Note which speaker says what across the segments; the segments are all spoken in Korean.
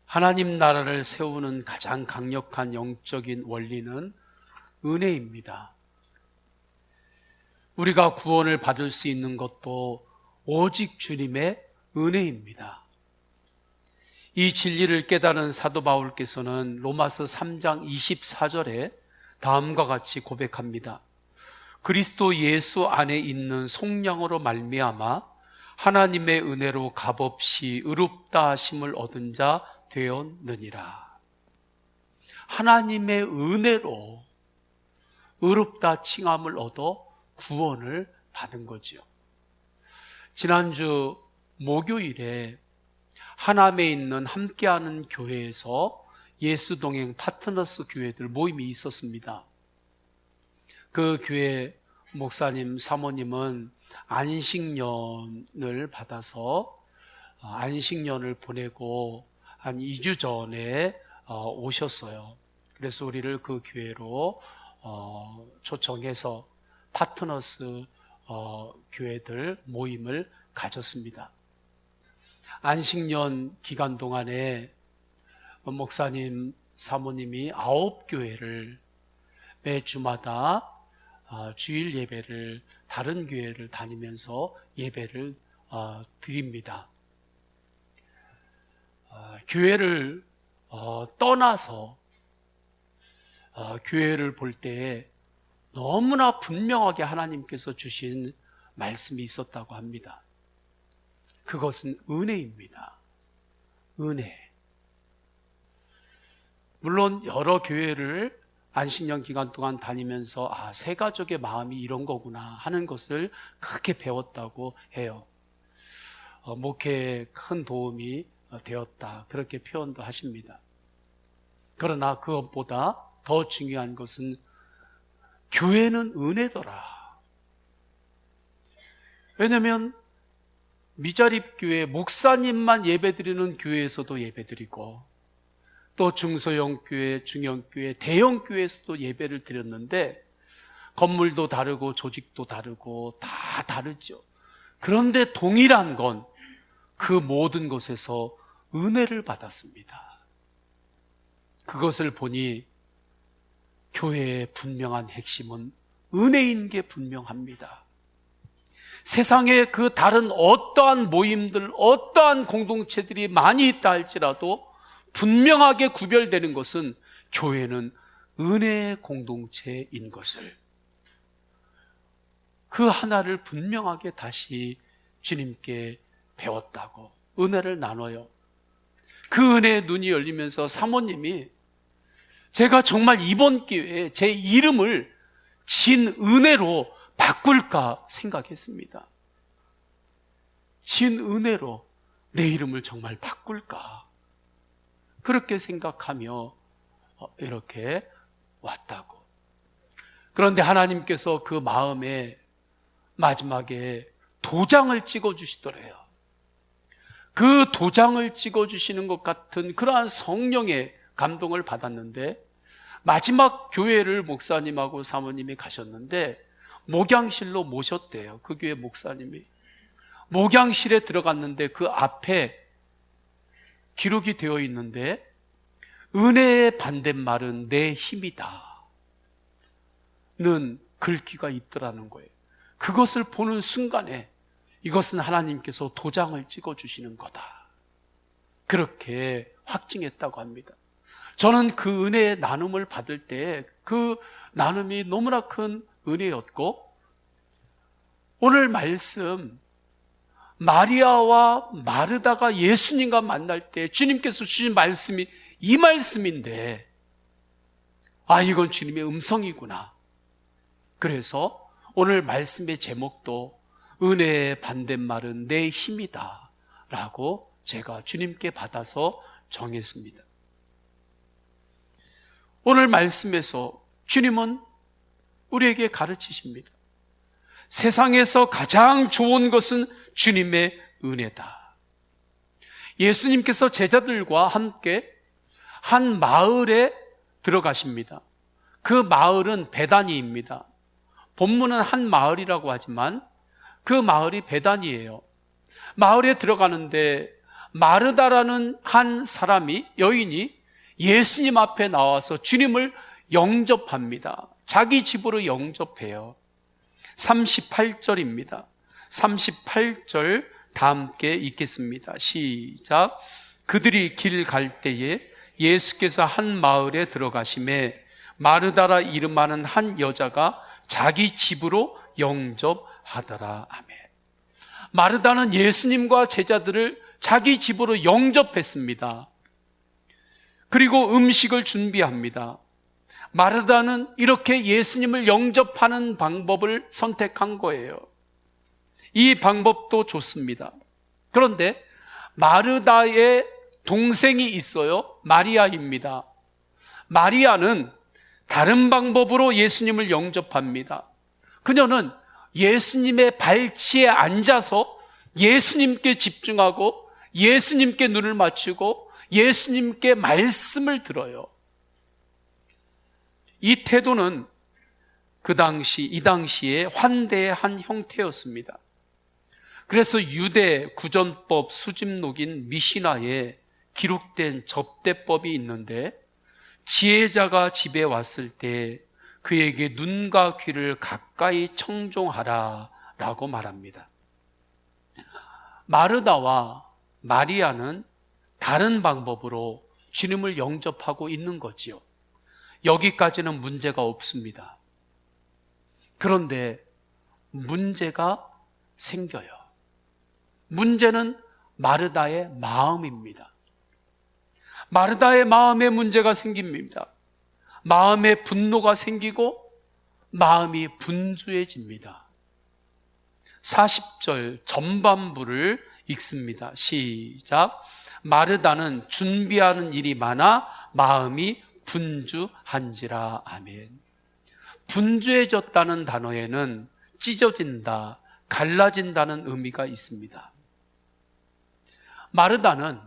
Speaker 1: 하나님 나라를 세우는 가장 강력한 영적인 원리는 은혜입니다. 우리가 구원을 받을 수 있는 것도 오직 주님의 은혜입니다. 이 진리를 깨달은 사도 바울께서는 로마서 3장 24절에 다음과 같이 고백합니다. 그리스도 예수 안에 있는 속량으로 말미암아 하나님의 은혜로 값없이 의롭다 하심을 얻은 자 되었느니라. 하나님의 은혜로 의롭다 칭함을 얻어 구원을 받은 거죠. 지난주 목요일에 하남에 있는 함께하는 교회에서 예수동행 파트너스 교회들 모임이 있었습니다. 그 교회 목사님, 사모님은 안식년을 받아서 안식년을 보내고 한 2주 전에 오셨어요. 그래서 우리를 그 교회로 초청해서 파트너스 교회들 모임을 가졌습니다. 안식년 기간 동안에 목사님, 사모님이 9교회를 매 주마다 주일 예배를 다른 교회를 다니면서 예배를 드립니다. 교회를 떠나서 교회를 볼 때 너무나 분명하게 하나님께서 주신 말씀이 있었다고 합니다. 그것은 은혜입니다. 은혜. 물론 여러 교회를 안식년 기간 동안 다니면서 새 가족의 마음이 이런 거구나 하는 것을 크게 배웠다고 해요. 목회에 큰 도움이 되었다, 그렇게 표현도 하십니다. 그러나 그것보다 더 중요한 것은 교회는 은혜더라. 왜냐하면 미자립교회 목사님만 예배드리는 교회에서도 예배드리고 또 중소형교회, 중형교회, 대형교회에서도 예배를 드렸는데 건물도 다르고 조직도 다르고 다 다르죠. 그런데 동일한 건 그 모든 것에서 은혜를 받았습니다. 그것을 보니 교회의 분명한 핵심은 은혜인 게 분명합니다. 세상에 그 다른 어떠한 모임들, 어떠한 공동체들이 많이 있다 할지라도 분명하게 구별되는 것은 교회는 은혜의 공동체인 것을, 그 하나를 분명하게 다시 주님께 배웠다고 은혜를 나눠요. 그 은혜의 눈이 열리면서 사모님이 제가 정말 이번 기회에 제 이름을 진은혜로 바꿀까 생각했습니다. 진은혜로 내 이름을 정말 바꿀까, 그렇게 생각하며 이렇게 왔다고. 그런데 하나님께서 그 마음에 마지막에 도장을 찍어주시더래요. 그 도장을 찍어주시는 것 같은 그러한 성령의 감동을 받았는데, 마지막 교회를 목사님하고 사모님이 가셨는데 목양실로 모셨대요. 그 교회 목사님이 목양실에 들어갔는데 그 앞에 기록이 되어 있는데, 은혜의 반대말은 내 힘이다 는 글귀가 있더라는 거예요. 그것을 보는 순간에 이것은 하나님께서 도장을 찍어주시는 거다, 그렇게 확증했다고 합니다. 저는 그 은혜의 나눔을 받을 때 그 나눔이 너무나 큰 은혜였고, 오늘 말씀 마리아와 마르다가 예수님과 만날 때 주님께서 주신 말씀이 이 말씀인데, 이건 주님의 음성이구나. 그래서 오늘 말씀의 제목도 은혜의 반대말은 내 힘이다 라고 제가 주님께 받아서 정했습니다. 오늘 말씀에서 주님은 우리에게 가르치십니다. 세상에서 가장 좋은 것은 주님의 은혜다. 예수님께서 제자들과 함께 한 마을에 들어가십니다. 그 마을은 베다니입니다. 본문은 한 마을이라고 하지만 그 마을이 베다니예요. 마을에 들어가는데 마르다라는 한 사람이, 여인이 예수님 앞에 나와서 주님을 영접합니다. 자기 집으로 영접해요. 38절입니다. 38절 다 함께 읽겠습니다. 시작. 그들이 길 갈 때에 예수께서 한 마을에 들어가심에 마르다라 이름하는 한 여자가 자기 집으로 영접하더라. 아멘. 마르다는 예수님과 제자들을 자기 집으로 영접했습니다. 그리고 음식을 준비합니다. 마르다는 이렇게 예수님을 영접하는 방법을 선택한 거예요. 이 방법도 좋습니다. 그런데 마르다의 동생이 있어요. 마리아입니다. 마리아는 다른 방법으로 예수님을 영접합니다. 그녀는 예수님의 발치에 앉아서 예수님께 집중하고 예수님께 눈을 맞추고 예수님께 말씀을 들어요. 이 태도는 이 당시에 환대의 한 형태였습니다. 그래서 유대 구전법 수집록인 미시나에 기록된 접대법이 있는데, 지혜자가 집에 왔을 때 그에게 눈과 귀를 가까이 청종하라 라고 말합니다. 마르다와 마리아는 다른 방법으로 주님을 영접하고 있는 거지요. 여기까지는 문제가 없습니다. 그런데 문제가 생겨요. 문제는 마르다의 마음입니다. 마르다의 마음에 문제가 생깁니다. 마음에 분노가 생기고 마음이 분주해집니다. 40절 전반부를 읽습니다. 시작. 마르다는 준비하는 일이 많아 마음이 분주한지라. 아멘. 분주해졌다는 단어에는 찢어진다, 갈라진다는 의미가 있습니다. 마르다는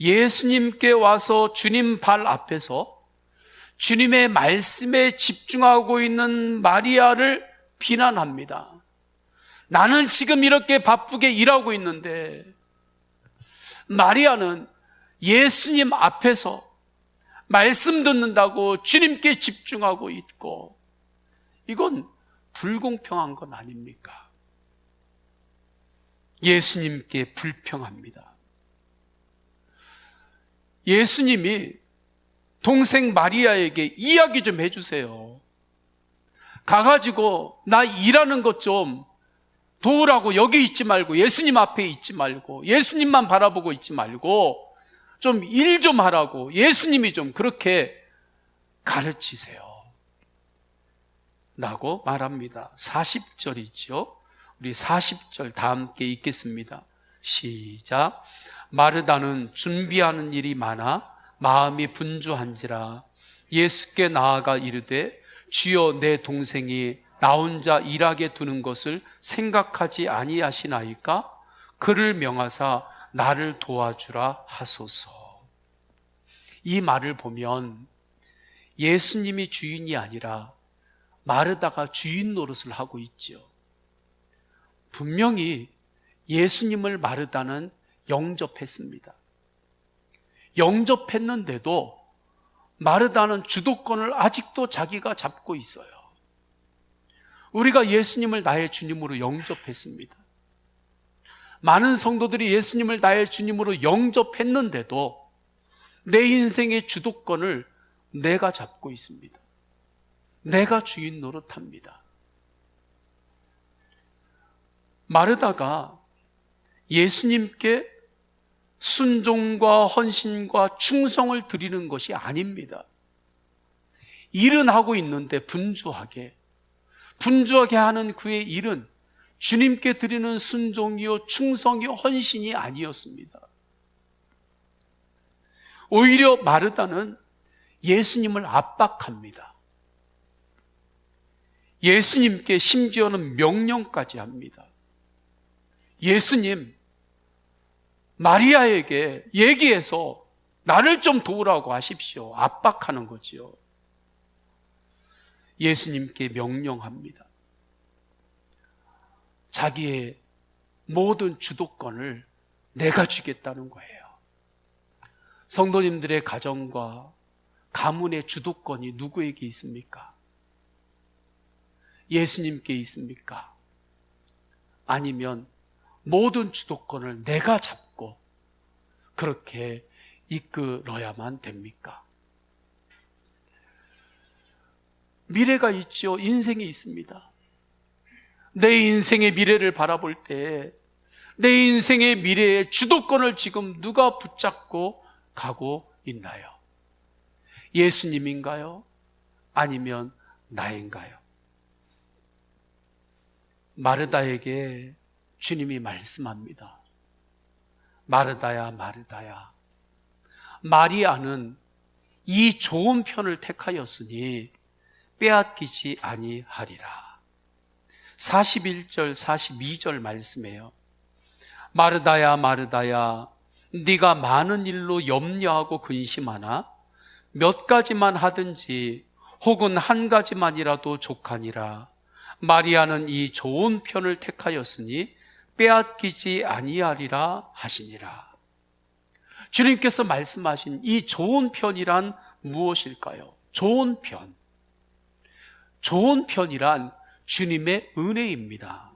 Speaker 1: 예수님께 와서 주님 발 앞에서 주님의 말씀에 집중하고 있는 마리아를 비난합니다. 나는 지금 이렇게 바쁘게 일하고 있는데 마리아는 예수님 앞에서 말씀 듣는다고 주님께 집중하고 있고, 이건 불공평한 건 아닙니까? 예수님께 불평합니다. 예수님이 동생 마리아에게 이야기 좀 해주세요. 가가지고 나 일하는 것 좀 도우라고 여기 있지 말고, 예수님 앞에 있지 말고, 예수님만 바라보고 있지 말고 좀 일 좀 하라고 예수님이 좀 그렇게 가르치세요 라고 말합니다. 40절이죠. 우리 40절 다 함께 읽겠습니다. 시작. 마르다는 준비하는 일이 많아 마음이 분주한지라 예수께 나아가 이르되 주여, 내 동생이 나 혼자 일하게 두는 것을 생각하지 아니하시나이까? 그를 명하사 나를 도와주라 하소서. 이 말을 보면 예수님이 주인이 아니라 마르다가 주인 노릇을 하고 있죠. 분명히 예수님을 마르다는 영접했습니다. 영접했는데도 마르다는 주도권을 아직도 자기가 잡고 있어요. 우리가 예수님을 나의 주님으로 영접했습니다. 많은 성도들이 예수님을 나의 주님으로 영접했는데도 내 인생의 주도권을 내가 잡고 있습니다. 내가 주인 노릇합니다. 마르다가 예수님께 순종과 헌신과 충성을 드리는 것이 아닙니다. 일은 하고 있는데 분주하게 하는 그의 일은 주님께 드리는 순종이요 충성이요 헌신이 아니었습니다. 오히려 마르다는 예수님을 압박합니다. 예수님께 심지어는 명령까지 합니다. 예수님, 마리아에게 얘기해서 나를 좀 도우라고 하십시오. 압박하는 거지요. 예수님께 명령합니다. 자기의 모든 주도권을 내가 주겠다는 거예요. 성도님들의 가정과 가문의 주도권이 누구에게 있습니까? 예수님께 있습니까? 아니면 모든 주도권을 내가 잡고 그렇게 이끌어야만 됩니까? 미래가 있죠. 인생이 있습니다. 내 인생의 미래를 바라볼 때 내 인생의 미래의 주도권을 지금 누가 붙잡고 가고 있나요? 예수님인가요? 아니면 나인가요? 마르다에게 주님이 말씀합니다. 마르다야, 마르다야. 마리아는 이 좋은 편을 택하였으니 빼앗기지 아니하리라. 41절, 42절 말씀이에요. 마르다야, 마르다야, 네가 많은 일로 염려하고 근심하나 몇 가지만 하든지 혹은 한 가지만이라도 족하니라. 마리아는 이 좋은 편을 택하였으니 빼앗기지 아니하리라 하시니라. 주님께서 말씀하신 이 좋은 편이란 무엇일까요? 좋은 편. 좋은 편이란 주님의 은혜입니다.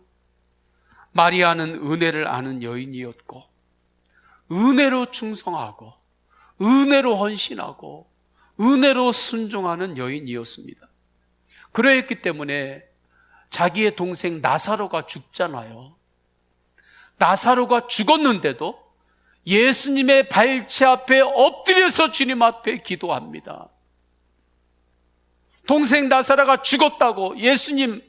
Speaker 1: 마리아는 은혜를 아는 여인이었고 은혜로 충성하고 은혜로 헌신하고 은혜로 순종하는 여인이었습니다. 그러했기 때문에 자기의 동생 나사로가 죽잖아요. 나사로가 죽었는데도 예수님의 발치 앞에 엎드려서 주님 앞에 기도합니다. 동생 나사로가 죽었다고 예수님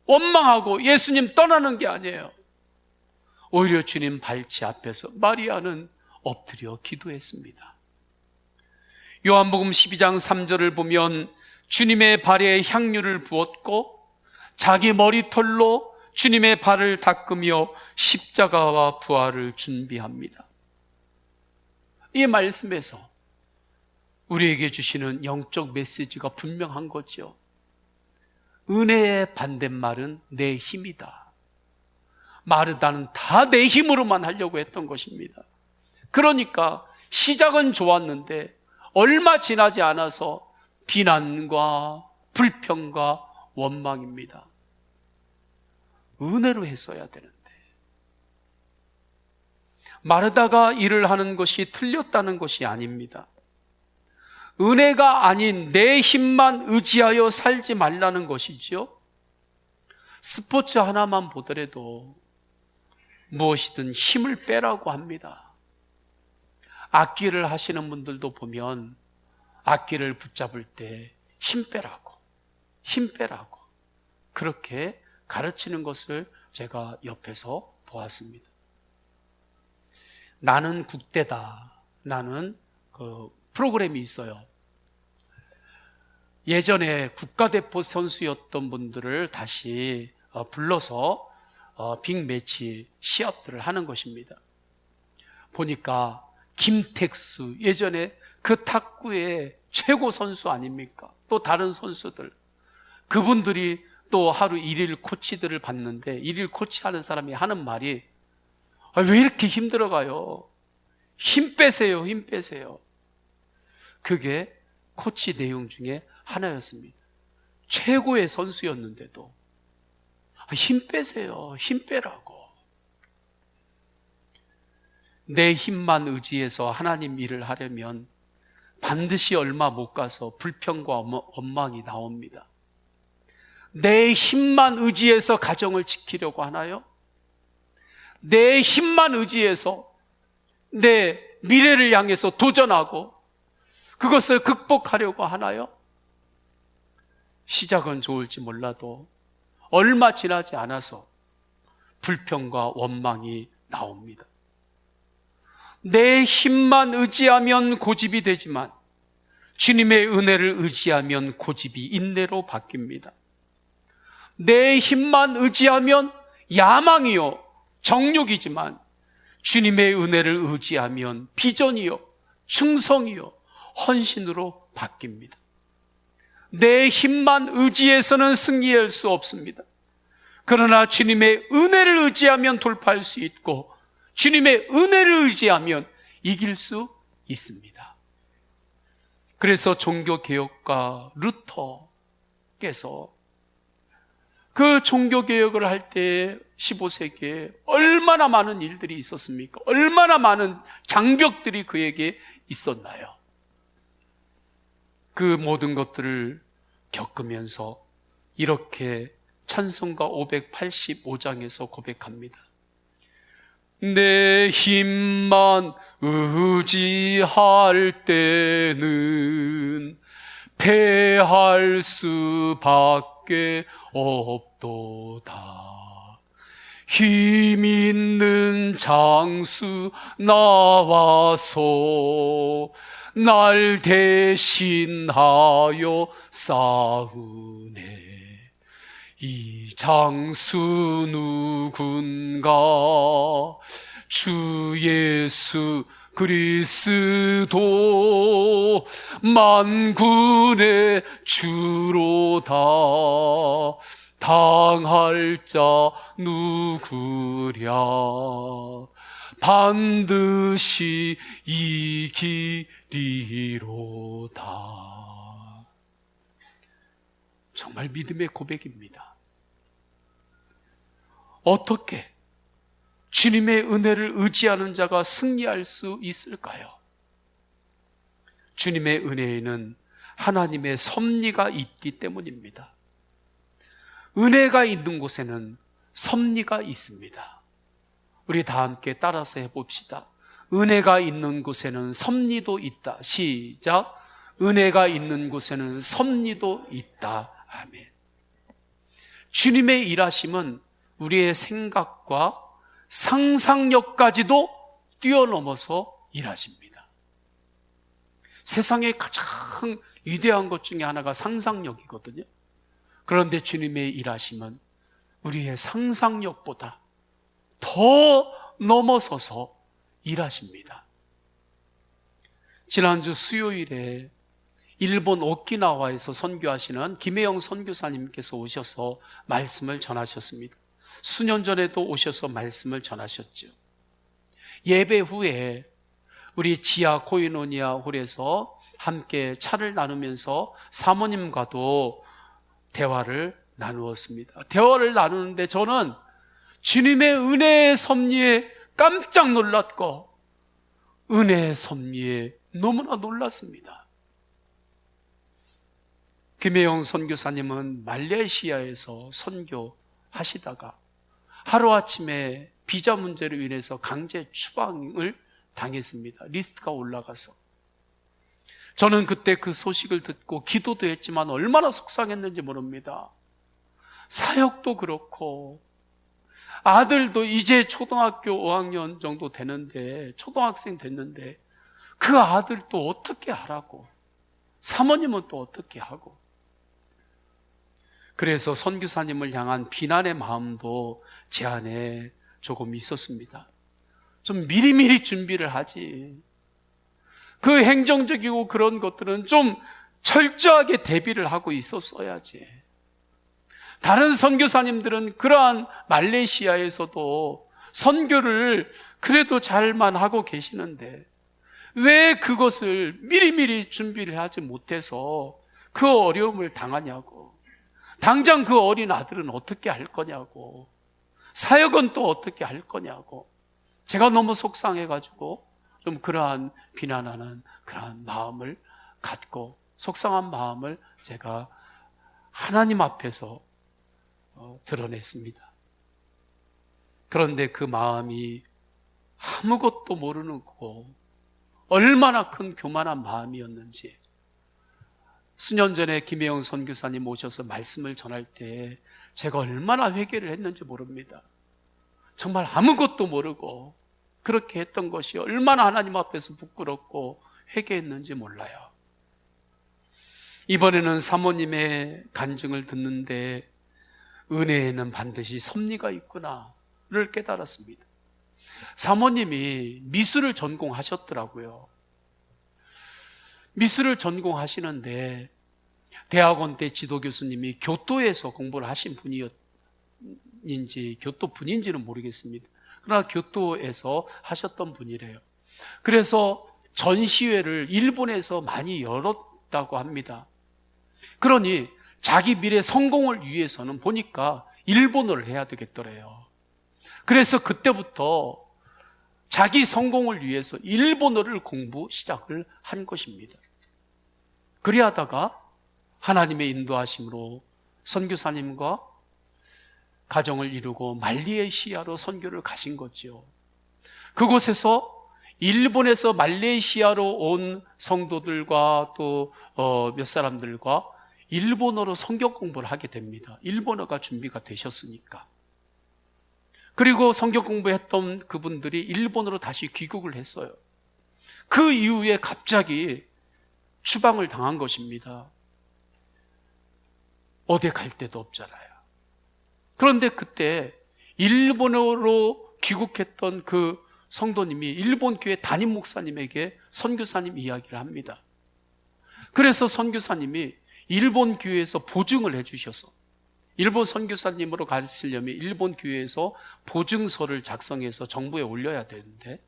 Speaker 1: 원망하고 예수님 떠나는 게 아니에요. 오히려 주님 발치 앞에서 마리아는 엎드려 기도했습니다. 요한복음 12장 3절을 보면 주님의 발에 향유를 부었고 자기 머리털로 주님의 발을 닦으며 십자가와 부활을 준비합니다. 이 말씀에서 우리에게 주시는 영적 메시지가 분명한 거죠. 은혜의 반대말은 내 힘이다. 마르다는 다 내 힘으로만 하려고 했던 것입니다. 그러니까 시작은 좋았는데 얼마 지나지 않아서 비난과 불평과 원망입니다. 은혜로 했어야 되는데 마르다가 일을 하는 것이 틀렸다는 것이 아닙니다. 은혜가 아닌 내 힘만 의지하여 살지 말라는 것이지요. 스포츠 하나만 보더라도 무엇이든 힘을 빼라고 합니다. 악기를 하시는 분들도 보면 악기를 붙잡을 때 힘 빼라고 그렇게 가르치는 것을 제가 옆에서 보았습니다. 나는 국대다. 나는 프로그램이 있어요. 예전에 국가대표 선수였던 분들을 다시 불러서 빅매치 시합들을 하는 것입니다. 보니까 김택수, 예전에 그 탁구의 최고 선수 아닙니까? 또 다른 선수들, 그분들이 또 하루 일일 코치들을 봤는데 일일 코치하는 사람이 하는 말이 왜 이렇게 힘들어가요? 힘 빼세요, 힘 빼세요. 그게 코치 내용 중에 하나였습니다. 최고의 선수였는데도 힘 빼세요, 힘 빼라고. 내 힘만 의지해서 하나님 일을 하려면 반드시 얼마 못 가서 불평과 원망이 나옵니다. 내 힘만 의지해서 가정을 지키려고 하나요? 내 힘만 의지해서 내 미래를 향해서 도전하고 그것을 극복하려고 하나요? 시작은 좋을지 몰라도 얼마 지나지 않아서 불평과 원망이 나옵니다. 내 힘만 의지하면 고집이 되지만 주님의 은혜를 의지하면 고집이 인내로 바뀝니다. 내 힘만 의지하면 야망이요, 정욕이지만 주님의 은혜를 의지하면 비전이요, 충성이요, 헌신으로 바뀝니다. 내 힘만 의지해서는 승리할 수 없습니다. 그러나 주님의 은혜를 의지하면 돌파할 수 있고 주님의 은혜를 의지하면 이길 수 있습니다. 그래서 종교개혁가 루터께서 그 종교개혁을 할 때 15세기에 얼마나 많은 일들이 있었습니까? 얼마나 많은 장벽들이 그에게 있었나요? 그 모든 것들을 겪으면서 이렇게 찬송가 585장에서 고백합니다. 내 힘만 의지할 때는 패할 수밖에 없도다. 힘 있는 장수 나와서 날 대신하여 싸우네. 이 장수 누군가? 주 예수 그리스도 만군의 주로다. 당할 자 누구랴? 반드시 이기리로다. 정말 믿음의 고백입니다. 어떻게 주님의 은혜를 의지하는 자가 승리할 수 있을까요? 주님의 은혜에는 하나님의 섭리가 있기 때문입니다. 은혜가 있는 곳에는 섭리가 있습니다. 우리 다 함께 따라서 해봅시다. 은혜가 있는 곳에는 섭리도 있다. 시작. 은혜가 있는 곳에는 섭리도 있다. 아멘. 주님의 일하심은 우리의 생각과 상상력까지도 뛰어넘어서 일하십니다. 세상에 가장 위대한 것 중에 하나가 상상력이거든요. 그런데 주님의 일하심은 우리의 상상력보다 더 넘어서서 일하십니다. 지난주 수요일에 일본 오키나와에서 선교하시는 김혜영 선교사님께서 오셔서 말씀을 전하셨습니다. 수년 전에도 오셔서 말씀을 전하셨죠. 예배 후에 우리 지하 코이노니아 홀에서 함께 차를 나누면서 사모님과도 대화를 나누었습니다. 대화를 나누는데 저는 주님의 은혜의 섭리에 깜짝 놀랐고 은혜의 섭리에 너무나 놀랐습니다. 김혜영 선교사님은 말레이시아에서 선교하시다가 하루아침에 비자 문제로 인해서 강제 추방을 당했습니다. 리스트가 올라가서. 저는 그때 그 소식을 듣고 기도도 했지만 얼마나 속상했는지 모릅니다. 사역도 그렇고 아들도 이제 초등학교 5학년 정도 되는데, 초등학생 됐는데 그 아들 또 어떻게 하라고, 사모님은 또 어떻게 하고. 그래서 선교사님을 향한 비난의 마음도 제 안에 조금 있었습니다. 좀 미리미리 준비를 하지. 그 행정적이고 그런 것들은 좀 철저하게 대비를 하고 있었어야지. 다른 선교사님들은 그러한 말레이시아에서도 선교를 그래도 잘만 하고 계시는데 왜 그것을 미리미리 준비를 하지 못해서 그 어려움을 당하냐고. 당장 그 어린 아들은 어떻게 할 거냐고. 사역은 또 어떻게 할 거냐고. 제가 너무 속상해가지고 좀 그러한 비난하는 그러한 마음을 갖고, 속상한 마음을 제가 하나님 앞에서 드러냈습니다. 그런데 그 마음이 아무것도 모르는 거고 얼마나 큰 교만한 마음이었는지, 수년 전에 김혜영 선교사님 오셔서 말씀을 전할 때 제가 얼마나 회개를 했는지 모릅니다. 정말 아무것도 모르고 그렇게 했던 것이 얼마나 하나님 앞에서 부끄럽고 회개했는지 몰라요. 이번에는 사모님의 간증을 듣는데 은혜에는 반드시 섭리가 있구나를 깨달았습니다. 사모님이 미술을 전공하셨더라고요. 미술을 전공하시는데 대학원 때 지도교수님이 교토에서 공부를 하신 분인지 교토 분인지는 모르겠습니다. 그러나 교토에서 하셨던 분이래요. 그래서 전시회를 일본에서 많이 열었다고 합니다. 그러니 자기 미래 성공을 위해서는 보니까 일본어를 해야 되겠더래요. 그래서 그때부터 자기 성공을 위해서 일본어를 공부 시작을 한 것입니다. 그리하다가 하나님의 인도하심으로 선교사님과 가정을 이루고 말레이시아로 선교를 가신 거죠. 그곳에서 일본에서 말레이시아로 온 성도들과 또 몇 사람들과 일본어로 성경 공부를 하게 됩니다. 일본어가 준비가 되셨으니까. 그리고 성경 공부했던 그분들이 일본으로 다시 귀국을 했어요. 그 이후에 갑자기 추방을 당한 것입니다. 어디 갈 데도 없잖아요. 그런데 그때 일본어로 귀국했던 그 성도님이 일본 교회 담임 목사님에게 선교사님 이야기를 합니다. 그래서 선교사님이 일본 교회에서 보증을 해주셔서 일본 선교사님으로 가시려면 일본 교회에서 보증서를 작성해서 정부에 올려야 되는데,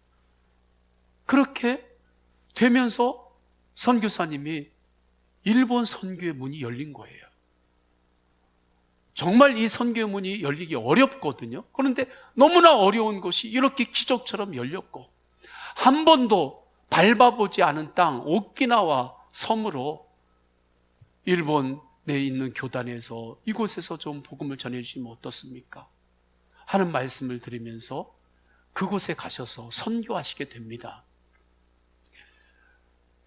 Speaker 1: 그렇게 되면서 선교사님이 일본 선교의 문이 열린 거예요. 정말 이 선교의 문이 열리기 어렵거든요. 그런데 너무나 어려운 것이 이렇게 기적처럼 열렸고, 한 번도 밟아보지 않은 땅 오키나와 섬으로 일본에 있는 교단에서 이곳에서 좀 복음을 전해주시면 어떻습니까? 하는 말씀을 드리면서 그곳에 가셔서 선교하시게 됩니다.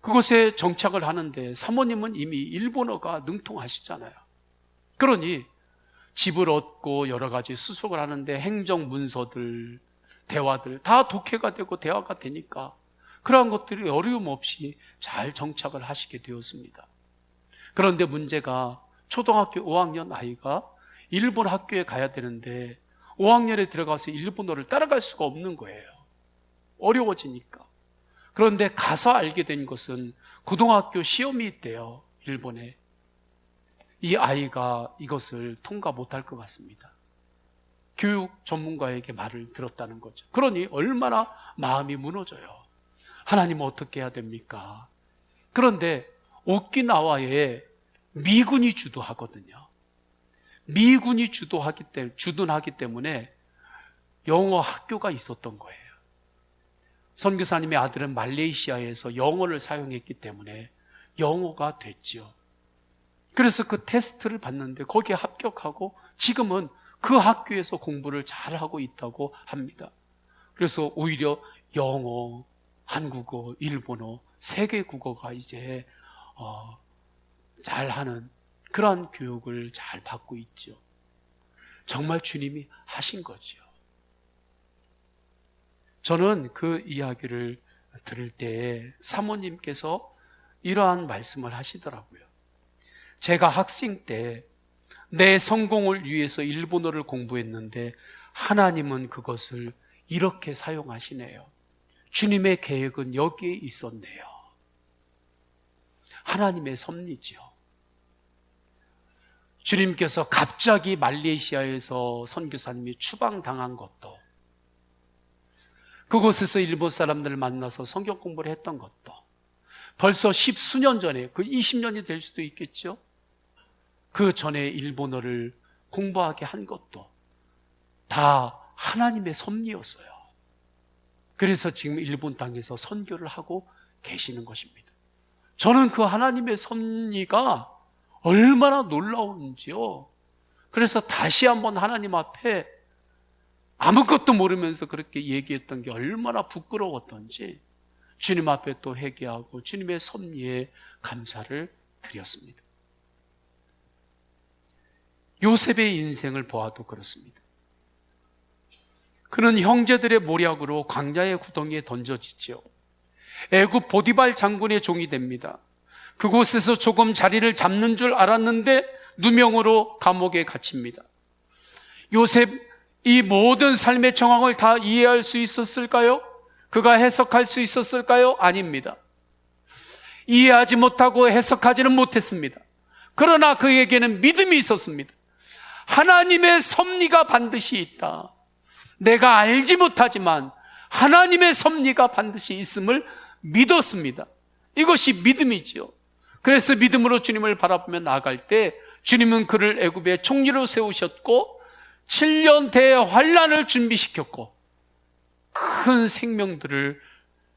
Speaker 1: 그곳에 정착을 하는데 사모님은 이미 일본어가 능통하시잖아요. 그러니 집을 얻고 여러 가지 수속을 하는데 행정 문서들, 대화들 다 독해가 되고 대화가 되니까 그러한 것들이 어려움 없이 잘 정착을 하시게 되었습니다. 그런데 문제가 초등학교 5학년 아이가 일본 학교에 가야 되는데 5학년에 들어가서 일본어를 따라갈 수가 없는 거예요. 어려워지니까. 그런데 가서 알게 된 것은 고등학교 시험이 있대요, 일본에. 이 아이가 이것을 통과 못할 것 같습니다. 교육 전문가에게 말을 들었다는 거죠. 그러니 얼마나 마음이 무너져요. 하나님 어떻게 해야 됩니까? 그런데 오키나와에 미군이 주도하거든요. 미군이 주둔하기 때문에 영어 학교가 있었던 거예요. 선교사님의 아들은 말레이시아에서 영어를 사용했기 때문에 영어가 됐죠. 그래서 그 테스트를 봤는데 거기에 합격하고 지금은 그 학교에서 공부를 잘하고 있다고 합니다. 그래서 오히려 영어, 한국어, 일본어, 세계 국어가 이제 잘하는 그러한 교육을 잘 받고 있죠. 정말 주님이 하신 거죠. 저는 그 이야기를 들을 때 사모님께서 이러한 말씀을 하시더라고요. 제가 학생 때 내 성공을 위해서 일본어를 공부했는데 하나님은 그것을 이렇게 사용하시네요. 주님의 계획은 여기에 있었네요. 하나님의 섭리죠. 주님께서 갑자기 말레이시아에서 선교사님이 추방당한 것도, 그곳에서 일본 사람들을 만나서 성경 공부를 했던 것도, 벌써 10수년 전에, 그 20년이 될 수도 있겠죠. 그 전에 일본어를 공부하게 한 것도 다 하나님의 섭리였어요. 그래서 지금 일본 땅에서 선교를 하고 계시는 것입니다. 저는 그 하나님의 섭리가 얼마나 놀라운지요. 그래서 다시 한번 하나님 앞에 아무것도 모르면서 그렇게 얘기했던 게 얼마나 부끄러웠던지 주님 앞에 또 회개하고 주님의 섭리에 감사를 드렸습니다. 요셉의 인생을 보아도 그렇습니다. 그는 형제들의 모략으로 광야의 구덩이에 던져지죠. 애굽 보디발 장군의 종이 됩니다. 그곳에서 조금 자리를 잡는 줄 알았는데 누명으로 감옥에 갇힙니다. 요셉 이 모든 삶의 정황을 다 이해할 수 있었을까요? 그가 해석할 수 있었을까요? 아닙니다. 이해하지 못하고 해석하지는 못했습니다. 그러나 그에게는 믿음이 있었습니다. 하나님의 섭리가 반드시 있다. 내가 알지 못하지만 하나님의 섭리가 반드시 있음을 믿었습니다. 이것이 믿음이지요. 그래서 믿음으로 주님을 바라보며 나아갈 때 주님은 그를 애굽의 총리로 세우셨고 7년 대환란을 준비시켰고 큰 생명들을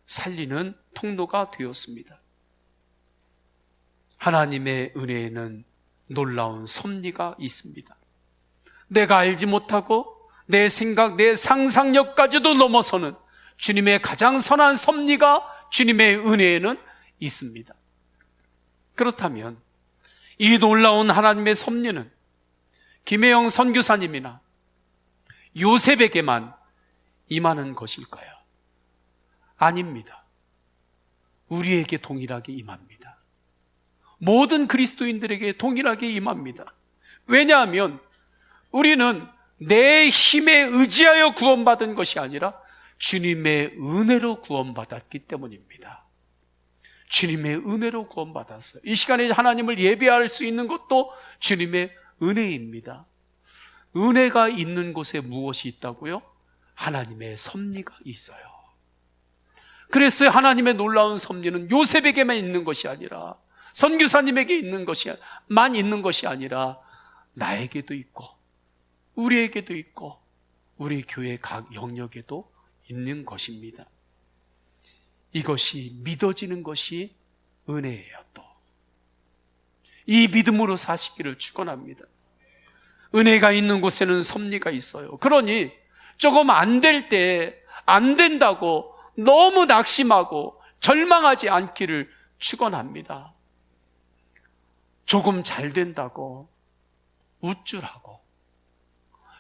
Speaker 1: 살리는 통로가 되었습니다. 하나님의 은혜에는 놀라운 섭리가 있습니다. 내가 알지 못하고 내 생각, 내 상상력까지도 넘어서는 주님의 가장 선한 섭리가 주님의 은혜에는 있습니다. 그렇다면 이 놀라운 하나님의 섭리는 김혜영 선교사님이나 요셉에게만 임하는 것일까요? 아닙니다. 우리에게 동일하게 임합니다. 모든 그리스도인들에게 동일하게 임합니다. 왜냐하면 우리는 내 힘에 의지하여 구원받은 것이 아니라 주님의 은혜로 구원받았기 때문입니다. 주님의 은혜로 구원받았어요. 이 시간에 하나님을 예배할 수 있는 것도 주님의 은혜입니다. 은혜가 있는 곳에 무엇이 있다고요? 하나님의 섭리가 있어요. 그래서 하나님의 놀라운 섭리는 요셉에게만 있는 것이 아니라 선교사님에게 있는 것이 아니라 나에게도 있고 우리에게도 있고 우리 교회 각 영역에도 있는 것입니다. 이것이 믿어지는 것이 은혜예요. 또 이 믿음으로 사시기를 축원합니다. 은혜가 있는 곳에는 섭리가 있어요. 그러니 조금 안 될 때 안 된다고 너무 낙심하고 절망하지 않기를 축원합니다. 조금 잘 된다고 우쭐하고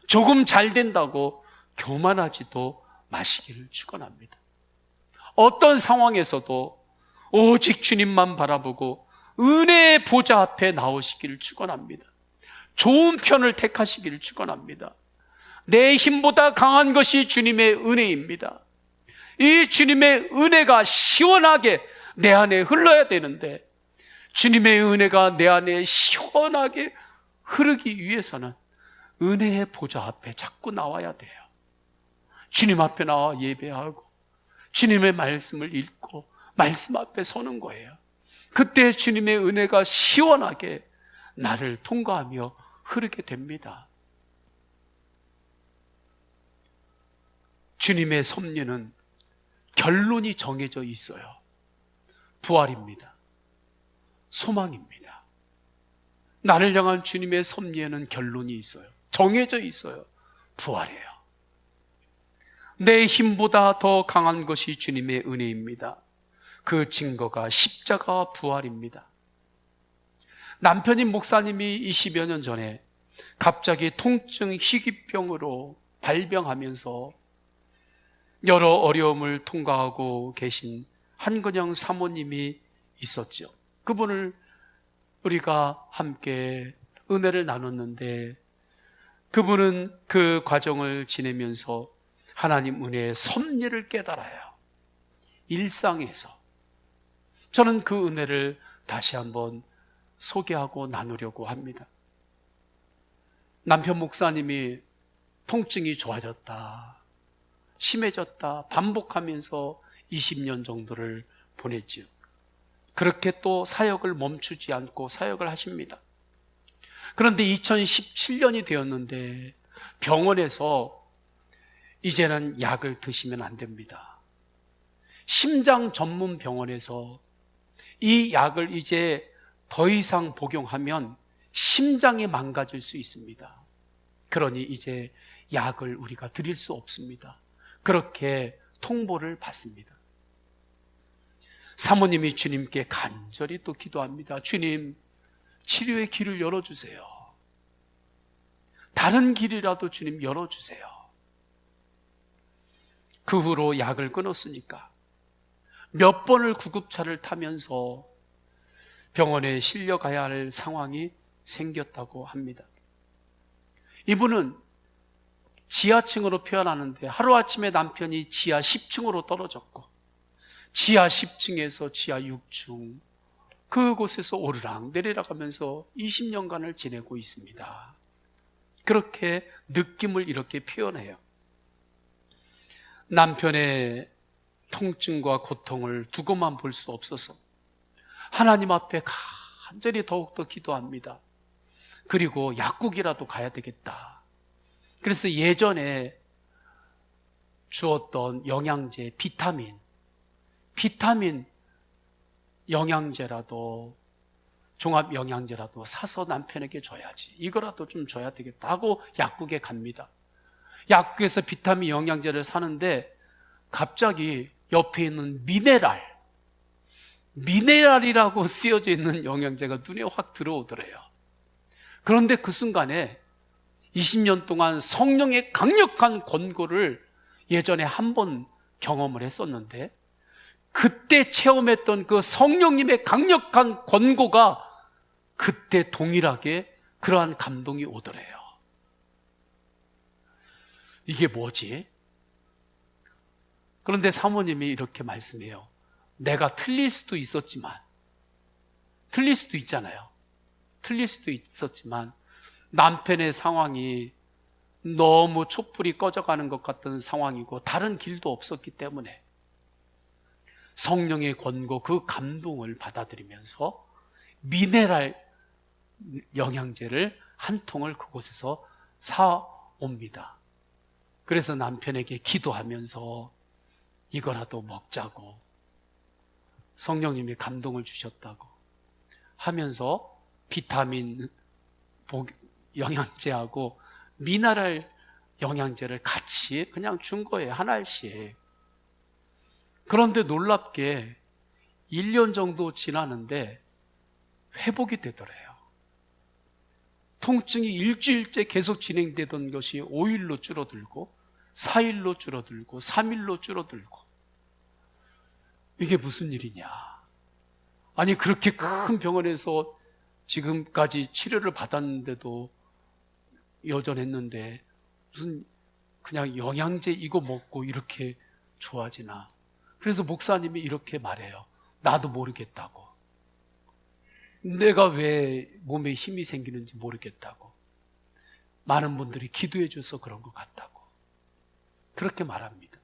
Speaker 1: 조금 잘 된다고 교만하지도 마시기를 축원합니다. 어떤 상황에서도 오직 주님만 바라보고 은혜의 보좌 앞에 나오시기를 축원합니다. 좋은 편을 택하시기를 축원합니다. 내 힘보다 강한 것이 주님의 은혜입니다. 이 주님의 은혜가 시원하게 내 안에 흘러야 되는데 주님의 은혜가 내 안에 시원하게 흐르기 위해서는 은혜의 보좌 앞에 자꾸 나와야 돼요. 주님 앞에 나와 예배하고 주님의 말씀을 읽고 말씀 앞에 서는 거예요. 그때 주님의 은혜가 시원하게 나를 통과하며 흐르게 됩니다. 주님의 섭리는 결론이 정해져 있어요. 부활입니다. 소망입니다. 나를 향한 주님의 섭리에는 결론이 있어요. 정해져 있어요. 부활이에요. 내 힘보다 더 강한 것이 주님의 은혜입니다. 그 증거가 십자가와 부활입니다. 남편인 목사님이 20여 년 전에 갑자기 통증 희귀병으로 발병하면서 여러 어려움을 통과하고 계신 한근영 사모님이 있었죠. 그분을 우리가 함께 은혜를 나눴는데 그분은 그 과정을 지내면서 하나님 은혜의 섭리를 깨달아요. 일상에서. 저는 그 은혜를 다시 한번 소개하고 나누려고 합니다. 남편 목사님이 통증이 좋아졌다, 심해졌다 반복하면서 20년 정도를 보냈지요. 그렇게 또 사역을 멈추지 않고 사역을 하십니다. 그런데 2017년이 되었는데 병원에서 이제는 약을 드시면 안 됩니다. 심장 전문 병원에서 이 약을 이제 더 이상 복용하면 심장이 망가질 수 있습니다. 그러니 이제 약을 우리가 드릴 수 없습니다. 그렇게 통보를 받습니다. 사모님이 주님께 간절히 또 기도합니다. 주님, 치료의 길을 열어주세요. 다른 길이라도 주님 열어주세요. 그 후로 약을 끊었으니까 몇 번을 구급차를 타면서 병원에 실려가야 할 상황이 생겼다고 합니다. 이분은 지하층으로 표현하는데 하루아침에 남편이 지하 10층으로 떨어졌고 지하 10층에서 지하 6층 그곳에서 오르락 내리락 하면서 20년간을 지내고 있습니다. 그렇게 느낌을 이렇게 표현해요. 남편의 통증과 고통을 두고만 볼 수 없어서 하나님 앞에 간절히 더욱더 기도합니다. 그리고 약국이라도 가야 되겠다. 그래서 예전에 주었던 영양제, 비타민 영양제라도, 종합 영양제라도 사서 남편에게 줘야지, 이거라도 좀 줘야 되겠다 하고 약국에 갑니다. 약국에서 비타민 영양제를 사는데 갑자기 옆에 있는 미네랄이라고 쓰여져 있는 영양제가 눈에 확 들어오더래요. 그런데 그 순간에 20년 동안 성령의 강력한 권고를 예전에 한 번 경험을 했었는데, 그때 체험했던 그 성령님의 강력한 권고가 그때 동일하게 그러한 감동이 오더래요. 이게 뭐지? 그런데 사모님이 이렇게 말씀해요. 내가 틀릴 수도 있었지만, 틀릴 수도 있잖아요. 틀릴 수도 있었지만 남편의 상황이 너무 촛불이 꺼져가는 것 같은 상황이고 다른 길도 없었기 때문에 성령의 권고, 그 감동을 받아들이면서 미네랄 영양제를 한 통을 그곳에서 사옵니다. 그래서 남편에게 기도하면서 이거라도 먹자고, 성령님이 감동을 주셨다고 하면서 비타민 영양제하고 미네랄 영양제를 같이 그냥 준 거예요, 한 알씩. 그런데 놀랍게 1년 정도 지나는데 회복이 되더래요. 통증이 일주일째 계속 진행되던 것이 5일로 줄어들고 4일로 줄어들고 3일로 줄어들고. 이게 무슨 일이냐? 아니, 그렇게 큰 병원에서 지금까지 치료를 받았는데도 여전했는데 무슨 그냥 영양제 이거 먹고 이렇게 좋아지나? 그래서 목사님이 이렇게 말해요. 나도 모르겠다고. 내가 왜 몸에 힘이 생기는지 모르겠다고. 많은 분들이 기도해 줘서 그런 것 같다고. 그렇게 말합니다.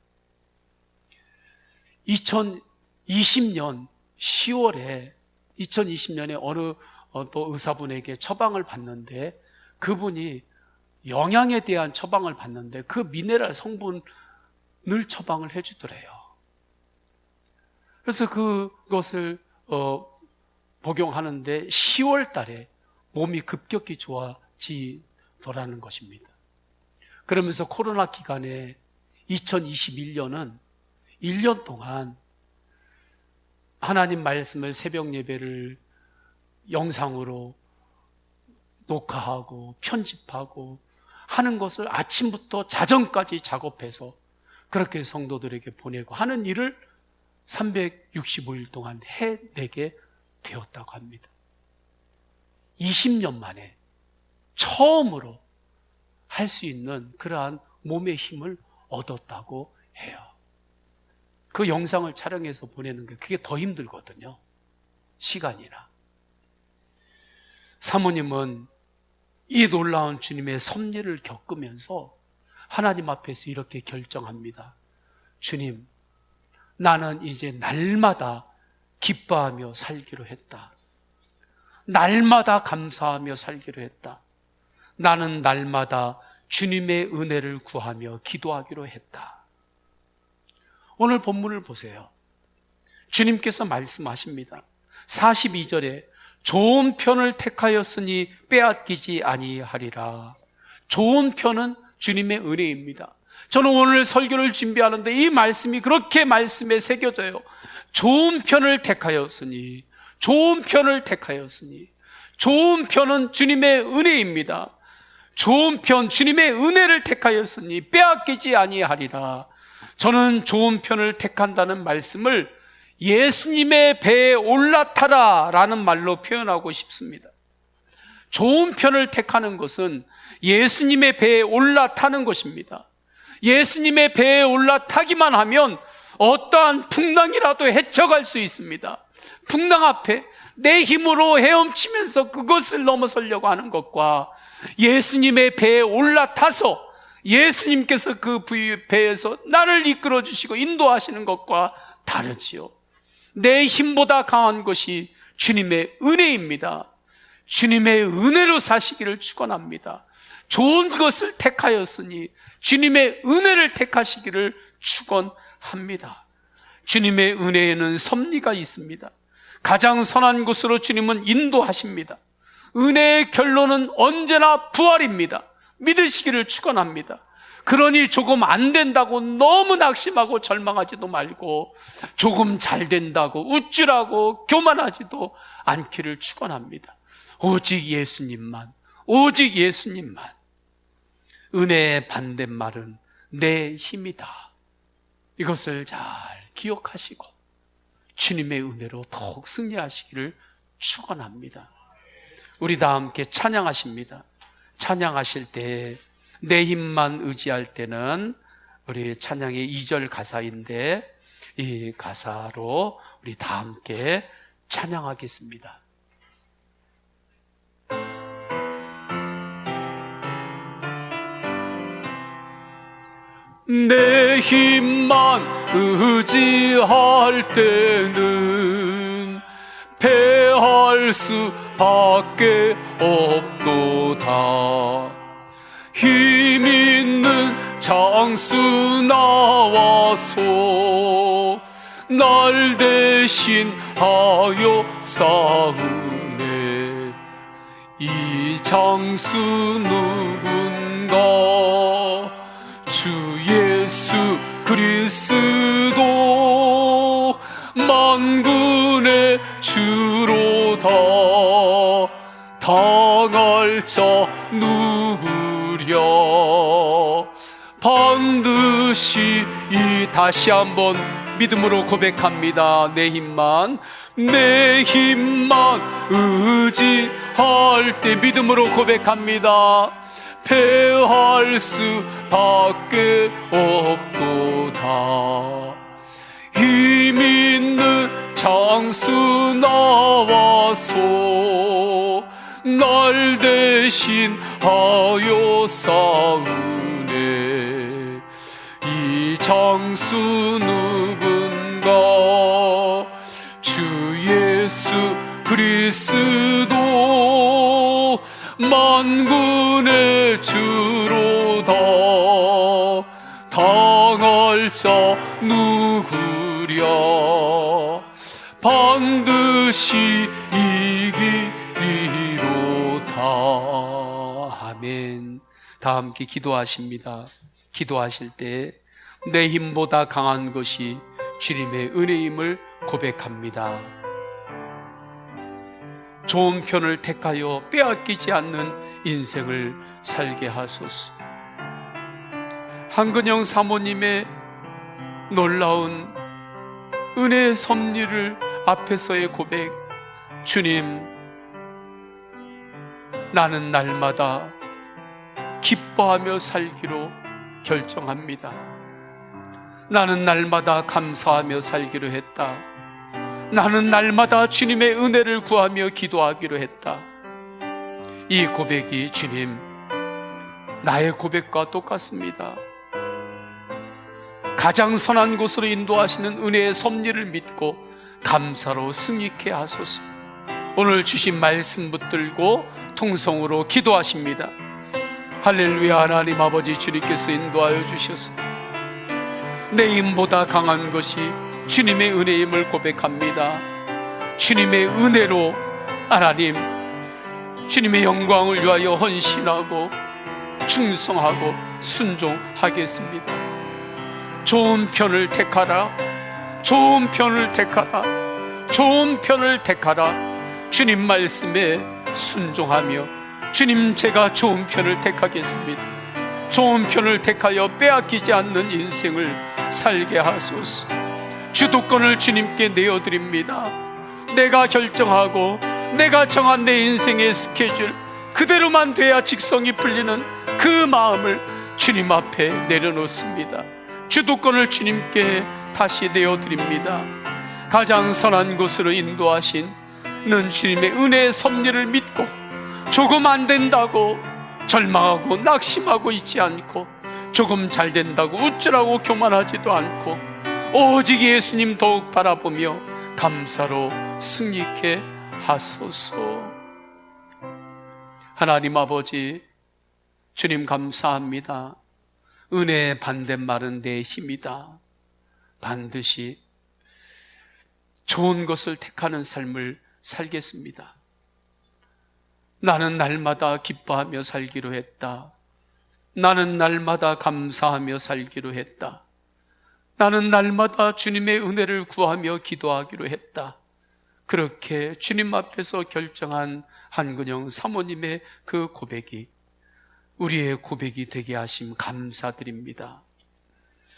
Speaker 1: 2020년 10월에 2020년에 어느 또 의사분에게 처방을 받는데, 그분이 영양에 대한 처방을 받는데 그 미네랄 성분을 처방을 해주더래요. 그래서 그것을 복용하는데 10월 달에 몸이 급격히 좋아지더라는 것입니다. 그러면서 코로나 기간에 2021년은 1년 동안 하나님 말씀을, 새벽 예배를 영상으로 녹화하고 편집하고 하는 것을 아침부터 자정까지 작업해서 그렇게 성도들에게 보내고 하는 일을 365일 동안 해내게 되었다고 합니다. 20년 만에 처음으로 할 수 있는 그러한 몸의 힘을 얻었다고 해요. 그 영상을 촬영해서 보내는 게 그게 더 힘들거든요, 시간이나. 사모님은 이 놀라운 주님의 섭리를 겪으면서 하나님 앞에서 이렇게 결정합니다. 주님, 나는 이제 날마다 기뻐하며 살기로 했다. 날마다 감사하며 살기로 했다. 나는 날마다 주님의 은혜를 구하며 기도하기로 했다. 오늘 본문을 보세요. 주님께서 말씀하십니다. 42절에 좋은 편을 택하였으니 빼앗기지 아니하리라. 좋은 편은 주님의 은혜입니다. 저는 오늘 설교를 준비하는데 이 말씀이 그렇게 말씀에 새겨져요. 좋은 편을 택하였으니, 좋은 편을 택하였으니. 좋은 편은 주님의 은혜입니다. 좋은 편, 주님의 은혜를 택하였으니 빼앗기지 아니하리라. 저는 좋은 편을 택한다는 말씀을 예수님의 배에 올라타라 라는 말로 표현하고 싶습니다. 좋은 편을 택하는 것은 예수님의 배에 올라타는 것입니다. 예수님의 배에 올라타기만 하면 어떠한 풍랑이라도 헤쳐갈 수 있습니다. 풍랑 앞에 내 힘으로 헤엄치면서 그것을 넘어서려고 하는 것과 예수님의 배에 올라타서 예수님께서 그 배에서 나를 이끌어 주시고 인도하시는 것과 다르지요. 내 힘보다 강한 것이 주님의 은혜입니다. 주님의 은혜로 사시기를 축원합니다. 좋은 것을 택하였으니 주님의 은혜를 택하시기를 축원합니다. 주님의 은혜에는 섭리가 있습니다. 가장 선한 곳으로 주님은 인도하십니다. 은혜의 결론은 언제나 부활입니다. 믿으시기를 축원합니다. 그러니 조금 안 된다고 너무 낙심하고 절망하지도 말고, 조금 잘 된다고 우쭐하고 교만하지도 않기를 축원합니다. 오직 예수님만, 오직 예수님만. 은혜의 반대말은 내 힘이다. 이것을 잘 기억하시고 주님의 은혜로 더욱 승리하시기를 축원합니다. 우리 다 함께 찬양하십니다. 찬양하실 때 내 힘만 의지할 때는 우리 찬양의 2절 가사인데, 이 가사로 우리 다 함께 찬양하겠습니다. 내 힘만 의지할 때는 패할 수밖에 없도다. 힘 있는 장수 나와서 날 대신하여 싸우네. 이 장수 누군가? 주 예수 그리스도 만군의 주로다. 당할 자 누구랴? 반드시 다시 한번 믿음으로 고백합니다. 내 힘만 의지할 때 믿음으로 고백합니다. 패할 수밖에 없도다. 힘 있는 장수 나와서 날 대신하여 싸우네. 이 장수 누군가? 주 예수 그리스도 만군의 주로다. 당할 자 누구랴? 반드시 이기리로다. 아멘. 다 함께 기도하십니다. 기도하실 때 내 힘보다 강한 것이 주님의 은혜임을 고백합니다. 좋은 편을 택하여 빼앗기지 않는 인생을 살게 하소서. 한근영 사모님의 놀라운 은혜의 섭리를 앞에서의 고백, 주님, 나는 날마다 기뻐하며 살기로 결정합니다. 나는 날마다 감사하며 살기로 했다. 나는 날마다 주님의 은혜를 구하며 기도하기로 했다. 이 고백이 주님, 나의 고백과 똑같습니다. 가장 선한 곳으로 인도하시는 은혜의 섭리를 믿고 감사로 승리케 하소서. 오늘 주신 말씀 붙들고 통성으로 기도하십니다. 할렐루야. 하나님 아버지, 주님께서 인도하여 주셔서 내 힘보다 강한 것이 주님의 은혜임을 고백합니다. 주님의 은혜로 하나님, 주님의 영광을 위하여 헌신하고 충성하고 순종하겠습니다. 좋은 편을 택하라. 좋은 편을 택하라. 좋은 편을 택하라. 주님 말씀에 순종하며, 주님, 제가 좋은 편을 택하겠습니다. 좋은 편을 택하여 빼앗기지 않는 인생을 살게 하소서. 주도권을 주님께 내어드립니다. 내가 결정하고 내가 정한 내 인생의 스케줄 그대로만 돼야 직성이 풀리는 그 마음을 주님 앞에 내려놓습니다. 주도권을 주님께 다시 내어드립니다. 가장 선한 곳으로 인도하시는 주님의 은혜의 섭리를 믿고 조금 안 된다고 절망하고 낙심하고 있지 않고 조금 잘 된다고 우쭐하고 교만하지도 않고 오직 예수님 더욱 바라보며 감사로 승리케 하소서. 하나님 아버지, 주님 감사합니다. 은혜의 반대말은 내 힘이다. 반드시 좋은 것을 택하는 삶을 살겠습니다. 나는 날마다 기뻐하며 살기로 했다. 나는 날마다 감사하며 살기로 했다. 나는 날마다 주님의 은혜를 구하며 기도하기로 했다. 그렇게 주님 앞에서 결정한 한근영 사모님의 그 고백이 우리의 고백이 되게 하심 감사드립니다.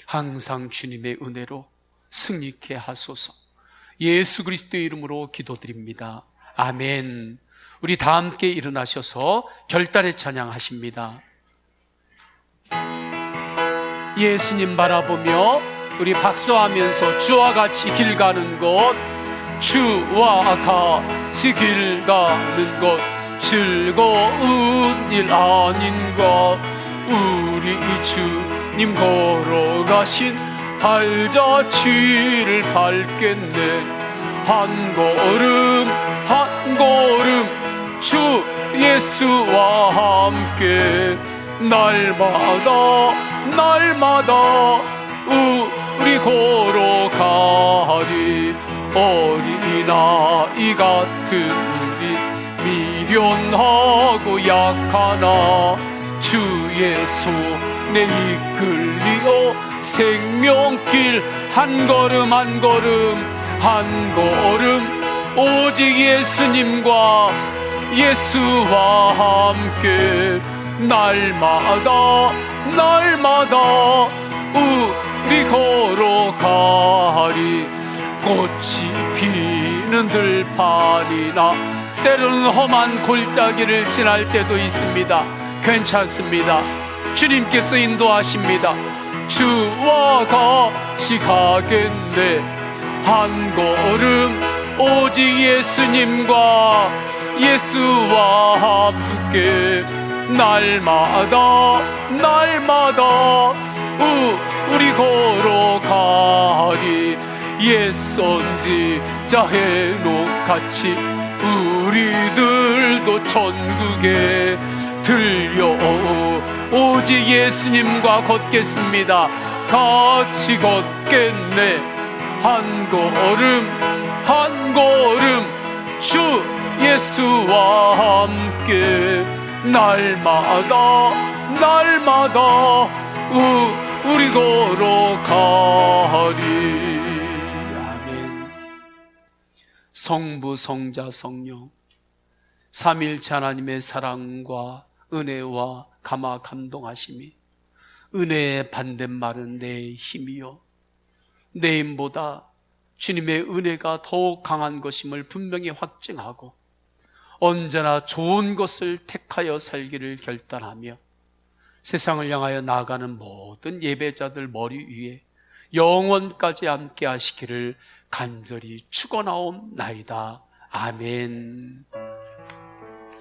Speaker 1: 항상 주님의 은혜로 승리케 하소서. 예수 그리스도의 이름으로 기도드립니다. 아멘. 우리 다 함께 일어나셔서 결단의 찬양하십니다. 예수님 바라보며 우리 박수하면서 주와 같이 길 가는 것, 주와 같이 길 가는 것, 즐거운 일 아닌가. 우리 주님 걸어가신 발자취를 밟겠네. 한 걸음 한 걸음 주 예수와 함께 날마다 날마다 우리 걸어가리. 어린아이 같은 우리 미련하고 약하나 주의 손에 이끌리어 생명길 한 걸음 한 걸음 한 걸음 오직 예수님과 예수와 함께 날마다 날마다 우리 걸어가리. 꽃이 피는 들판이나 때로는 험한 골짜기를 지날 때도 있습니다. 괜찮습니다. 주님께서 인도하십니다. 주와 같이 가겠네. 한 걸음 오직 예수님과 예수와 함께 날마다 날마다 우리 걸어가리. 옛 선지자 해녹같이 우리들도 천국에 들려 오직 예수님과 걷겠습니다. 같이 걷겠네. 한 걸음 한 걸음 주 예수와 함께 날마다 날마다 우리 걸어가리. 아멘. 성부 성자 성령 삼일체 하나님의 사랑과 은혜와 감화 감동하심이 은혜의 반대말은 내 힘이요 내 힘보다 주님의 은혜가 더욱 강한 것임을 분명히 확증하고 언제나 좋은 것을 택하여 살기를 결단하며 세상을 향하여 나아가는 모든 예배자들 머리 위에 영원까지 함께 하시기를 간절히 축원하옵나이다. 아멘.